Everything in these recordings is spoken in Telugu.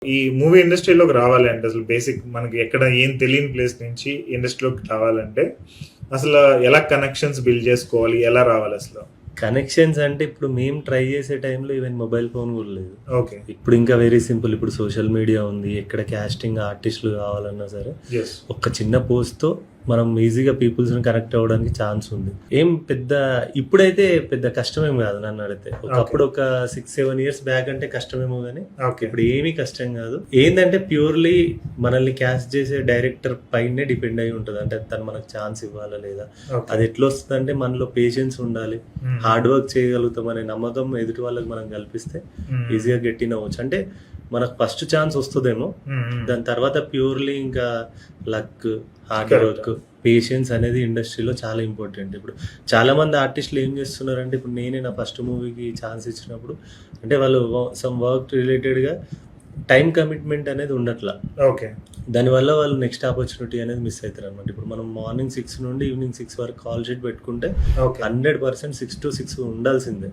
ఈ మూవీ ఇండస్ట్రీలోకి రావాలంటే అసలు బేసిక్ మనకి ఎక్కడ ఏం తెలియని ప్లేస్ నుంచి ఇండస్ట్రీలోకి రావాలంటే అసలు ఎలా కనెక్షన్స్ బిల్డ్ చేసుకోవాలి, ఎలా రావాలి అసలు? కనెక్షన్స్ అంటే ఇప్పుడు మేము ట్రై చేసే టైంలో ఈవెన్ మొబైల్ ఫోన్ కూడా లేదు. ఓకే, ఇప్పుడు ఇంకా వెరీ సింపుల్. ఇప్పుడు సోషల్ మీడియా ఉంది, ఎక్కడ క్యాస్టింగ్ ఆర్టిస్టులు కావాలన్నా సరే ఒక చిన్న పోస్ట్తో మనం ఈజీగా పీపుల్స్ని కనెక్ట్ అవ్వడానికి ఛాన్స్ ఉంది. ఏం పెద్ద ఇప్పుడైతే పెద్ద కష్టమేం కాదు నన్ను అడిగితే. ఒకప్పుడు ఒక 6-7 years బ్యాక్ అంటే కష్టమేమో కానీ ఇప్పుడు ఏమీ కష్టం కాదు. ఏంటంటే ప్యూర్లీ మనల్ని క్యాస్ట్ చేసే డైరెక్టర్ పైనే డిపెండ్ అయి ఉంటుంది. అంటే తను మనకు ఛాన్స్ ఇవ్వాలా లేదా, అది ఎట్లా వస్తుంది అంటే మనలో పేషెన్స్ ఉండాలి, హార్డ్ వర్క్ చేయగలుగుతాం అనే నమ్మకం ఎదుటి వాళ్ళకి మనం కల్పిస్తే ఈజీగా గెట్టిన అవ్వచ్చు. అంటే మనకు ఫస్ట్ ఛాన్స్ వస్తుందేమో, దాని తర్వాత ప్యూర్లీ ఇంకా లక్, హార్డ్ వర్క్, పేషెన్స్ అనేది ఇండస్ట్రీలో చాలా ఇంపార్టెంట్. ఇప్పుడు చాలా మంది ఆర్టిస్టులు ఏం చేస్తున్నారంటే, ఇప్పుడు నేనే నా ఫస్ట్ మూవీకి ఛాన్స్ ఇచ్చినప్పుడు అంటే వాళ్ళు సమ్ వర్క్ రిలేటెడ్గా టైం కమిట్మెంట్ అనేది ఉండట్లా. ఓకే, దానివల్ల వాళ్ళు నెక్స్ట్ ఆపర్చునిటీ అనేది మిస్ అవుతారు అనమాట. ఇప్పుడు మనం మార్నింగ్ 6 నుండి ఈవినింగ్ 6 వరకు కాల్ షీట్ పెట్టుకుంటే 100% 6 to 6 ఉండాల్సిందే.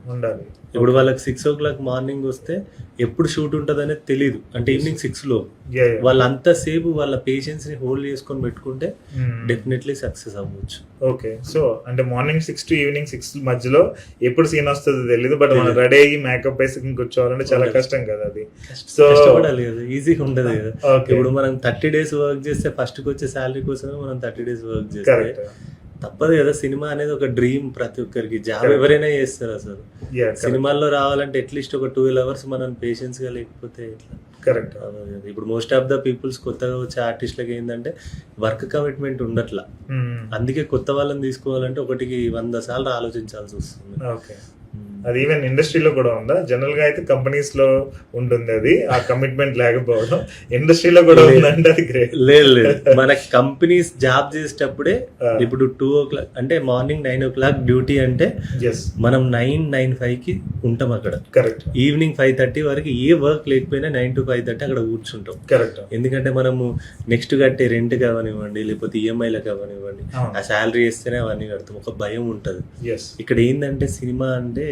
ఇప్పుడు వాళ్ళకి 6 o'clock మార్నింగ్ వస్తే ఎప్పుడు షూట్ ఉంటుంది అనేది తెలియదు. అంటే ఈవినింగ్ 6లో వాళ్ళు అంతసేపు వాళ్ళ పేషెన్స్ ని హోల్డ్ చేసుకొని పెట్టుకుంటే డెఫినెట్లీ సక్సెస్ అవ్వచ్చు. ఓకే, సో అంటే మార్నింగ్ 6 to ఈవినింగ్ 6 మధ్యలో ఎప్పుడు సీన్ వస్తుందో తెలియదు, బట్ మనం రెడీ అయ్యి మేకప్ వేసి కూర్చోవాలంటే చాలా కష్టం కదా అది. సో ఈజీగా ఉండదు కదా. ఇప్పుడు మనం 30 days వర్క్ చేస్తే ఫస్ట్ కి వచ్చే శాలరీ కోసమే మనం 30 days వర్క్ చేస్తే తప్పదు కదా. సినిమా అనేది ఒక డ్రీమ్ ప్రతి ఒక్కరికి. జాబ్ ఎవరైనా చేస్తారు అసలు. సినిమాల్లో రావాలంటే అట్లీస్ట్ ఒక 12 hours మనం పేషెన్స్ గా లేకపోతే ఎట్లా? కరెక్ట్. ఇప్పుడు మోస్ట్ ఆఫ్ ద పీపుల్స్ కొత్తగా వచ్చే ఆర్టిస్టులకి ఏంటంటే వర్క్ కమిట్మెంట్ ఉండట్లా. అందుకే కొత్త వాళ్ళని తీసుకోవాలంటే ఒకటికి 100 సార్లు ఆలోచించాల్సి వస్తుంది. ఓకే, అది ఈవెన్ ఇండస్ట్రీలో కూడా ఉందా? జనరల్ గా అయితే కంపెనీస్ లో ఉంటుంది అది, ఆ కమిట్మెంట్ లేకపోవడం. ఇండస్ట్రీలో కూడా ఉందంటే అది గ్రేట్. లేదు మన కంపెనీస్ జాబ్ చేసేటప్పుడే ఇప్పుడు 2 o'clock అంటే మార్నింగ్ 9 o'clock డ్యూటీ అంటే మనం 9-9-5 కి ఉంటాం అక్కడ. కరెక్ట్. ఈవినింగ్ 5:30 వరకు ఏ వర్క్ లేకపోయినా 9 to 5:30 అక్కడ కూర్చుంటాం. కరెక్ట్. ఎందుకంటే మనము నెక్స్ట్ కట్టే రెంట్ కావనివ్వండి, లేకపోతే ఈఎంఐలకు కావనివ్వండి, ఆ శాలరీ వేస్తేనే అవన్నీ కడతాం. ఒక భయం ఉంటుంది. ఇక్కడ ఏంటంటే సినిమా అంటే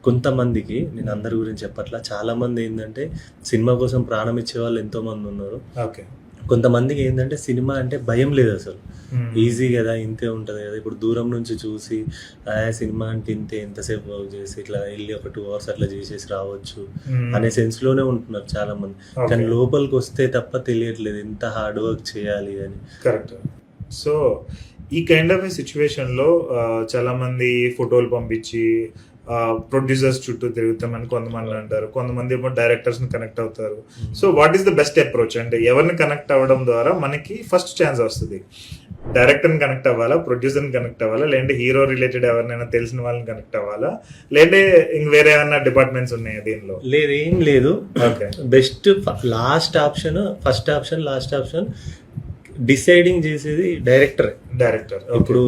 కొంతమందికి, నేను అందరి గురించి చెప్పట్లా, చాలా మంది ఏంటంటే సినిమా కోసం ప్రాణం ఇచ్చే వాళ్ళు ఎంతో మంది ఉన్నారు. కొంతమందికి ఏంటంటే సినిమా అంటే భయం లేదు అసలు. ఈజీ కదా, ఇంతే ఉంటది కదా. ఇప్పుడు దూరం నుంచి చూసి సినిమా అంటే ఇంతే, ఎంతసేపు వర్క్ చేసి ఇట్లా వెళ్ళి ఒక 2 hours అట్లా చేసేసి రావచ్చు అనే సెన్స్ లోనే ఉంటున్నారు చాలా మంది. కానీ లోపలికి వస్తే తప్ప తెలియట్లేదు ఎంత హార్డ్ వర్క్ చేయాలి అని. కరెక్ట్. సో ఈ కైండ్ ఆఫ్ సిచ్యువేషన్ లో చాలా మంది ఫోటోలు పంపించి ప్రొడ్యూసర్స్ చుట్టూ తిరుగుతామని కొంతమంది అంటారు, కొంతమంది ఏమో డైరెక్టర్స్ ని కనెక్ట్ అవుతారు. So what is the best approach? అంటే ఎవరిని కనెక్ట్ అవ్వడం ద్వారా మనకి ఫస్ట్ ఛాన్స్ వస్తుంది? డైరెక్టర్ ని కనెక్ట్ అవ్వాలా, ప్రొడ్యూసర్ ని కనెక్ట్ అవ్వాలా, లేదంటే హీరో రిలేటెడ్ ఎవరినైనా తెలిసిన వాళ్ళని కనెక్ట్ అవ్వాలా, లేదంటే ఇంక వేరే ఏమన్నా డిపార్ట్మెంట్స్ ఉన్నాయా దీనిలో? లేదు, ఏం లేదు. Best last option, first option, last option deciding చేసేది డైరెక్టర్. ఇప్పుడు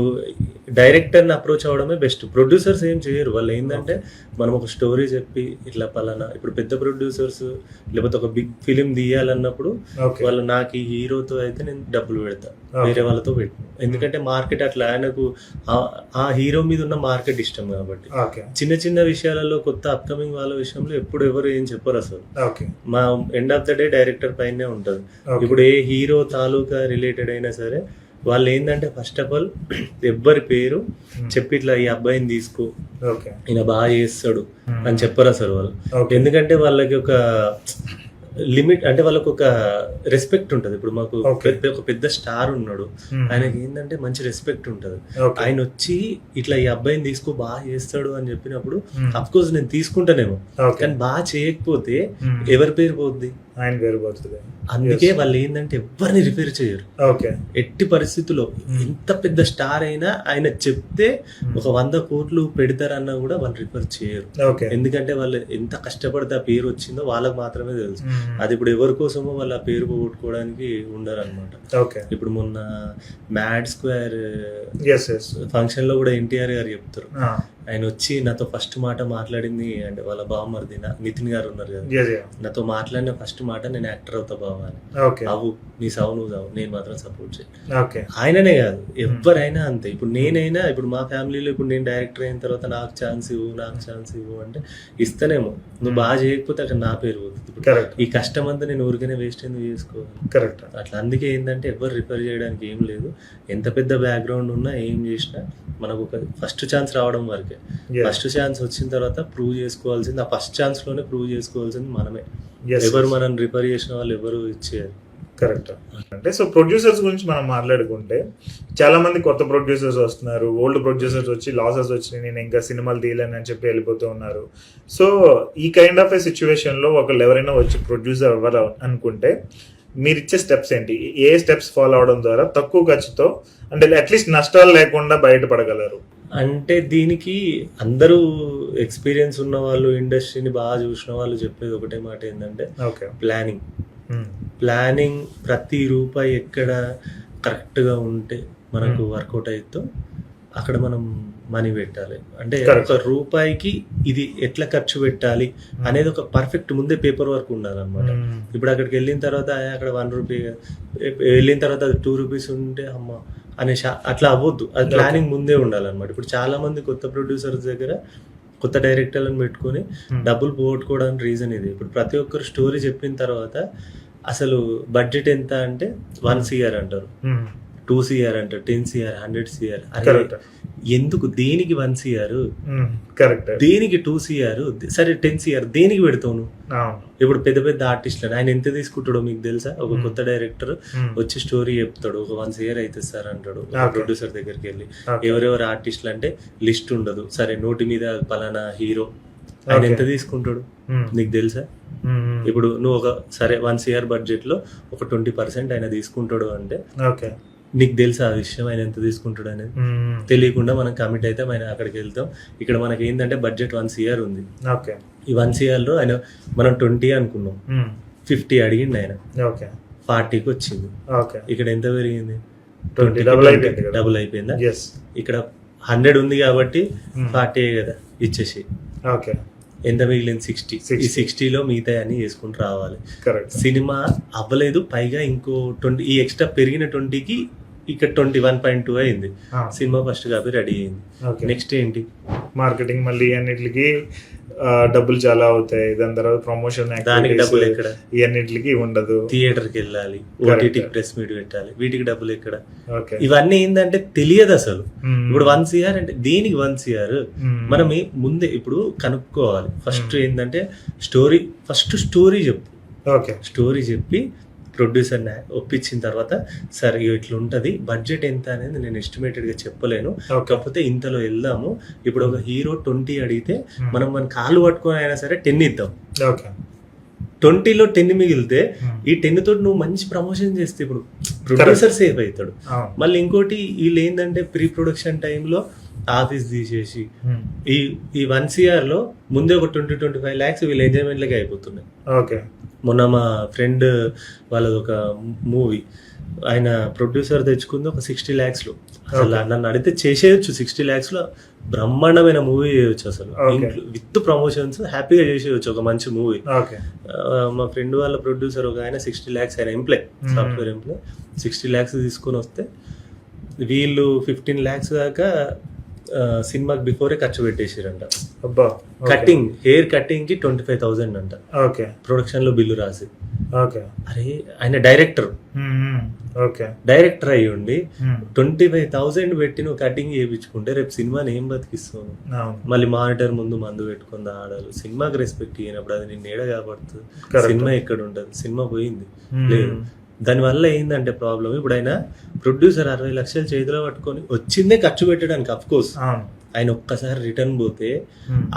డైరెక్టర్ని అప్రోచ్ అవ్వడమే బెస్ట్. ప్రొడ్యూసర్స్ ఏం చేయరు. వాళ్ళు ఏంటంటే మనం ఒక స్టోరీ చెప్పి ఇట్లా పలానా, ఇప్పుడు పెద్ద ప్రొడ్యూసర్స్ లేకపోతే ఒక బిగ్ ఫిలిం తీయాలన్నప్పుడు వాళ్ళు నాకు ఈ హీరోతో అయితే నేను డబ్బులు పెడతా, వేరే వాళ్ళతో పెట్టను. ఎందుకంటే మార్కెట్ అట్లా, ఆయనకు ఆ హీరో మీద ఉన్న మార్కెట్ ఇష్టం కాబట్టి. చిన్న చిన్న విషయాలలో కొత్త అప్కమింగ్ వాళ్ళ విషయంలో ఎప్పుడు ఎవరు ఏం చెప్పరు అసలు. మా end of the day director పైనే ఉంటుంది. ఇప్పుడు ఏ హీరో తాలూకా రిలేటెడ్ అయినా సరే వాళ్ళు ఏంటంటే ఫస్ట్ ఆఫ్ ఆల్ ఎవ్వరి పేరు చెప్పి ఇట్లా ఈ అబ్బాయిని తీసుకో, ఈయన బాగా చేస్తాడు అని చెప్పరు అసలు వాళ్ళు. ఎందుకంటే వాళ్ళకి ఒక లిమిట్, అంటే వాళ్ళకు ఒక రెస్పెక్ట్ ఉంటది. ఇప్పుడు మాకు ఒక పెద్ద స్టార్ ఉన్నాడు, ఆయనకి ఏంటంటే మంచి రెస్పెక్ట్ ఉంటది. ఆయన వచ్చి ఇట్లా ఈ అబ్బాయిని తీసుకో బాగా చేస్తాడు అని చెప్పినప్పుడు అఫ్ కోర్స్ నేను తీసుకుంటానేమో, కానీ బాగా చేయకపోతే ఎవరి పేరు పోద్ది? ఆయన పేరు పోతుంది. అందుకే వాళ్ళు ఏంటంటే ఎవరిని రిపేర్ చేయరు. ఎట్టి పరిస్థితుల్లో ఎంత పెద్ద స్టార్ అయినా ఆయన చెప్తే ఒక 100 కోట్లు పెడతారన్నా కూడా వాళ్ళు రిపేర్ చేయరు. ఎందుకంటే వాళ్ళు ఎంత కష్టపడితే ఆ పేరు వచ్చిందో వాళ్ళకి మాత్రమే తెలుసు. అది ఇప్పుడు ఎవరి కోసమో వాళ్ళు ఆ పేరు పోగొట్టుకోవడానికి ఉండరు అనమాట. ఇప్పుడు మొన్న మ్యాడ్ స్క్వేర్ ఫంక్షన్ లో కూడా ఎన్టీఆర్ గారు చెప్తారు, ఆయన వచ్చి నాతో ఫస్ట్ మాట మాట్లాడింది అంటే వాళ్ళ బావమరిది నితిన్ గారు ఉన్నారు కదా, Yes, yeah. నాతో మాట్లాడిన ఫస్ట్ మాట నేను యాక్టర్ అవుతా బావ అని. Okay. అవు నీ సావు నువ్వు సావు, నేను మాత్రం సపోర్ట్ చేయి. Okay. ఆయననే కాదు ఎవరైనా అంతే. ఇప్పుడు నేనైనా ఇప్పుడు మా ఫ్యామిలీలో ఇప్పుడు నేను డైరెక్టర్ అయిన తర్వాత నాకు ఛాన్స్ ఇవ్వు అంటే ఇస్తానేమో, నువ్వు బాగా చేయకపోతే అక్కడ నా పేరు పోతుంది. ఇప్పుడు Correct. ఈ కష్టం అంతా నేను ఊరికనే వేస్ట్ ఎందుకు చేసుకోవాలి. Correct. అట్లా అందుకే ఏంటంటే ఎవరు రిపేర్ చేయడానికి ఏం లేదు. ఎంత పెద్ద బ్యాక్గ్రౌండ్ ఉన్నా ఏం చేసినా మనకు ఒక ఫస్ట్ ఛాన్స్ రావడం వరకే. Yes. ఫస్ట్ ఛాన్స్ వచ్చిన తర్వాత ప్రూవ్ చేసుకోవాల్సింది, ఆ ఫస్ట్ ఛాన్స్ లోనే ప్రూవ్ చేసుకోవాల్సింది మనమే. Yes, ఎవరు yes. మనం రిపేర్ చేసిన వాళ్ళు ఎవరు ఇచ్చేయారు. కరెక్ట్. అంటే సో ప్రొడ్యూసర్స్ గురించి మనం మాట్లాడుకుంటే చాలా మంది కొత్త ప్రొడ్యూసర్స్ వస్తున్నారు, ఓల్డ్ ప్రొడ్యూసర్స్ వచ్చి లాసెస్ వచ్చినాయి, నేను ఇంకా సినిమాలు తీయలేను అని చెప్పి వెళ్ళిపోతూ ఉన్నారు. సో ఈ కైండ్ ఆఫ్ ఏ సిచ్యువేషన్ లో ఒకళ్ళు ఎవరైనా వచ్చి ప్రొడ్యూసర్ అవ్వాలి అనుకుంటే మీరు ఇచ్చే స్టెప్స్ ఏంటి? ఏ స్టెప్స్ ఫాలో అవడం ద్వారా తక్కువ ఖర్చుతో అంటే అట్లీస్ట్ నష్టాలు లేకుండా బయటపడగలరు? అంటే దీనికి అందరూ ఎక్స్పీరియన్స్ ఉన్న వాళ్ళు, ఇండస్ట్రీని బాగా చూసిన వాళ్ళు చెప్పేది ఒకటే మాట ఏంటంటే ఓకే. ప్లానింగ్ ప్రతి రూపాయి ఎక్కడ కరెక్ట్గా ఉంటే మనకు వర్కౌట్ అవుతుందో అక్కడ మనం మనీ పెట్టాలి. అంటే Correct. ఒక రూపాయికి ఇది ఎట్లా ఖర్చు పెట్టాలి అనేది ఒక పర్ఫెక్ట్ ముందే పేపర్ వర్క్ ఉండాలన్నమాట. ఇప్పుడు అక్కడికి వెళ్ళిన తర్వాత అక్కడ 1 రూపీ వెళ్ళిన తర్వాత అది 2 రూపీస్ ఉంటే అమ్మ అనే అట్లా అవ్వద్దు. అది ప్లానింగ్ ముందే ఉండాలన్నమాట. ఇప్పుడు చాలా మంది కొత్త ప్రొడ్యూసర్స్ దగ్గర కొత్త డైరెక్టర్లను పెట్టుకొని డబ్బులు పోగొట్టుకోవడానికి రీజన్ ఇది. ఇప్పుడు ప్రతి ఒక్కరు స్టోరీ చెప్పిన తర్వాత అసలు బడ్జెట్ ఎంత అంటే 1 CR అంటారు, 2 CR అంటారు, 10 CR, 100 CR. Correct. ఎందుకు దేనికి 1 CR, కరెక్ట్, దేనికి 2 CR, సరే 10 CR దేనికి పెడతావు నువ్వు? అవును. ఇప్పుడు పెద్ద పెద్ద ఆర్టిస్టులు ఆయన ఎంత తీసుకుంటాడో మీకు తెలుసా? ఒక కొత్త డైరెక్టర్ వచ్చి స్టోరీ చెప్తాడు, ఒక 1 CR అయితే సార్ అంటాడు ప్రొడ్యూసర్ దగ్గరికి వెళ్ళి. Okay. ఎవరెవరు ఆర్టిస్టులు అంటే లిస్ట్ ఉండదు. సరే నోటి మీద పలానా హీరో, ఆయన Okay. ఎంత తీసుకుంటాడు నీకు తెలుసా? ఇప్పుడు నువ్వు ఒక సరే 1 CR బడ్జెట్ లో ఒక 20% ఆయన తీసుకుంటాడు అంటే ఓకే. నీకు తెలుసా ఆ విషయం ఆయన ఎంత తీసుకుంటాడు అనేది? తెలియకుండా మనం కమిట్ అయితే మనం అక్కడికి వెళ్తాం. ఇక్కడ మనకి ఏంటంటే బడ్జెట్ 1 CR ఉంది. ఓకే. ఈ 1 CR లో ఆయన మనం 20 అనుకున్నాం, 50 అడిగిండు ఆయన, ఓకే. 40కి వచ్చింది. ఓకే. ఇక్కడ ఎంత పెరిగింది? 20 డబుల్ అయిపోయింది కదా. డబుల్ అయిపోయిందా? ఎస్. ఇక్కడ 100 ఉంది కాబట్టి 40 కదా ఇచ్చేసి ఓకే. ఎంత మిగిలింది? 60. 60. ఈ 60లో మిగతా అని చేసుకుంటూ రావాలి. కరెక్ట్. సినిమా అవ్వలేదు, పైగా ఇంకో 20 ఈ ఎక్స్ట్రా పెరిగిన 20కి ఇక్కడ 21.2 అయింది. సినిమా ఫస్ట్ కాపీ రెడీ అయింది. ఓకే. నెక్స్ట్ ఏంటి? మార్కెటింగ్ మళ్ళీ అన్నిటికి డబ్బులు చాలా అవుతాయి. దాని తర్వాత ప్రమోషన్ దానికి డబ్బులు ఎక్కడ? ఇవన్నిటికి ఉండదు. థియేటర్కి వెళ్ళాలి, Correct. ఓటీటీ ప్రెస్ మీట్ పెట్టాలి, వీటికి డబ్బులు ఎక్కడ? ఓకే. ఇవన్నీ ఏంటంటే తెలియదు అసలు. ఇప్పుడు 1 CR అంటే దేనికి 1 CR? మనం ముందే ఇప్పుడు కనుక్కోవాలి. ఫస్ట్ ఏంటంటే స్టోరీ చెప్పు. ఓకే. స్టోరీ చెప్పి ప్రొడ్యూసర్ని ఒప్పించిన తర్వాత సరే ఇట్లా ఉంటుంది, బడ్జెట్ ఎంత అనేది నేను ఎస్టిమేటెడ్గా చెప్పలేను, Okay. కాకపోతే ఇంతలో వెళ్దాము. ఇప్పుడు ఒక హీరో 20 అడిగితే మనం మన కాళ్ళు పట్టుకొని అయినా సరే 10 ఇద్దాం. ఓకే. 20లో 10 మిగిలితే ఈ 10 తోటి నువ్వు మంచి ప్రమోషన్ చేస్తే ఇప్పుడు ప్రొడ్యూసర్ సేవ్ అవుతాడు. అవును. మళ్ళీ ఇంకోటి వీళ్ళు ఏంటంటే ప్రీ ప్రొడక్షన్ టైంలో ఆఫీస్ తీసేసి ఈ 1 CR లో ముందే ఒక 20-25 lakhs వీళ్ళ ఎంజాయ్మెంట్లకి అయిపోతున్నాయి. ఓకే. మొన్న మా ఫ్రెండ్ వాళ్ళది ఒక మూవీ, ఆయన ప్రొడ్యూసర్ తెచ్చుకుంది ఒక 60 lakhsలో. అసలు నన్ను అడిగితే చేసేయచ్చు 60 lakhsలో బ్రహ్మాండమైన మూవీ చేయొచ్చు అసలు. Okay. విత్ ప్రమోషన్స్ హ్యాపీగా చేసేయచ్చు ఒక మంచి మూవీ. ఓకే. మా ఫ్రెండ్ వాళ్ళ ప్రొడ్యూసర్ ఒక ఆయన 60 lakhs, ఆయన ఎంప్లాయ్, సాఫ్ట్వేర్ ఎంప్లాయ్, 60 lakhs తీసుకొని వస్తే వీళ్ళు 15 lakhs దాకా సినిమాకి బిఫోరే ఖర్చు పెట్టేసారంట. అబ్బా. కటింగ్, హెయిర్ కటింగ్ కి 25,000 అంట ఓకే. ప్రొడక్షన్ లో బిల్లు రాసి. ఓకే. అరే ఆయన డైరెక్టర్ ఓకే. అయ్యి ఉండి 25,000 పెట్టి నువ్వు కటింగ్ చేయించుకుంటే రేపు సినిమాని ఏం బతికిస్తావు? అవును. మళ్ళీ మానిటర్ ముందు మందు పెట్టుకుని ఆడాలి. సినిమాకి రెస్పెక్ట్ ఇవ్వనప్పుడు అది నేను ఏడ కాబడుతుంది? Correct. సినిమా ఎక్కడ ఉంటుంది? సినిమా పోయింది లేదు. దానివల్ల ఏంటంటే ప్రాబ్లం, ఇప్పుడు ఆయన ప్రొడ్యూసర్ 60 లక్షలు చేతిలో పట్టుకొని వచ్చిందే ఖర్చు పెట్టడానికి. అఫ్ కోర్స్ అవును. ఆయన ఒక్కసారి రిటర్న్ పోతే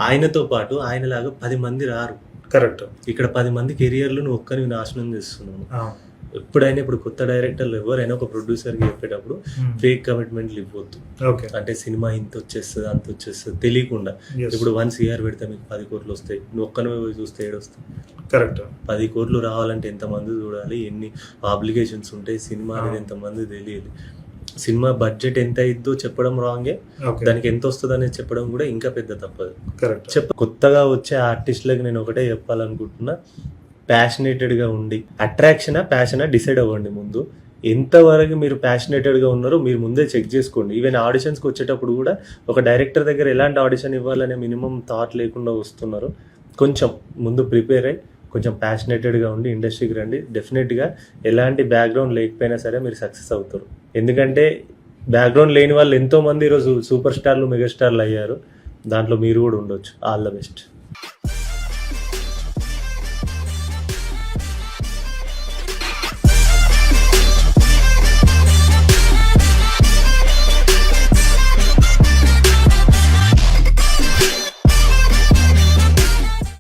ఆయనతో పాటు ఆయనలాగా 10 మంది రారు. కరెక్ట్. ఇక్కడ 10 మంది కెరియర్లు నువ్వు ఒక్కరిని నాశనం చేస్తున్నావు. అవును. ఎప్పుడైనా ఇప్పుడు కొత్త డైరెక్టర్లు ఎవరైనా ఒక ప్రొడ్యూసర్కి చెప్పేటప్పుడు ఫేక్ కమిట్మెంట్లు ఇవ్వద్దు. ఓకే. అంటే సినిమా ఇంత వచ్చేస్తుంది అంత వచ్చేస్తుంది తెలియకుండా. Yes. ఇప్పుడు 1 CR పెడితే మీకు 10 కోట్లు వస్తాయి, నువ్వు ఒక్కనే పోయి చూస్తే ఏడొస్తాయి? కరెక్ట్. 10 కోట్లు రావాలంటే ఎంతమంది చూడాలి, ఎన్ని అప్లికేషన్స్ ఉంటాయి, సినిమా అనేది ఎంతమంది తెలియాలి. సినిమా బడ్జెట్ ఎంత అయిద్దో చెప్పడం రాంగే, ఓకే దానికి ఎంత వస్తుంది అనేది చెప్పడం కూడా ఇంకా పెద్ద తప్పదు. కరెక్ట్. కొత్తగా వచ్చే ఆర్టిస్టులకు నేను ఒకటే చెప్పాలనుకుంటున్నా, ప్యాషనేటెడ్గా ఉండి ప్యాషనా డిసైడ్ అవ్వండి ముందు. ఎంతవరకు మీరు ప్యాషనేటెడ్గా ఉన్నారో మీరు ముందే చెక్ చేసుకోండి. ఈవెన్ ఆడిషన్స్కి వచ్చేటప్పుడు కూడా ఒక డైరెక్టర్ దగ్గర ఎలాంటి ఆడిషన్ ఇవ్వాలనే మినిమం థాట్ లేకుండా వస్తున్నారు. కొంచెం ముందు ప్రిపేర్ అయ్యి కొంచెం ప్యాషనేటెడ్గా ఉండి ఇండస్ట్రీకి రండి. డెఫినెట్గా ఎలాంటి బ్యాక్గ్రౌండ్ లేకపోయినా సరే మీరు సక్సెస్ అవుతారు. ఎందుకంటే బ్యాక్గ్రౌండ్ లేని వాళ్ళు ఎంతోమంది ఈరోజు సూపర్ స్టార్లు మెగాస్టార్లు అయ్యారు. దాంట్లో మీరు కూడా ఉండొచ్చు. All the best.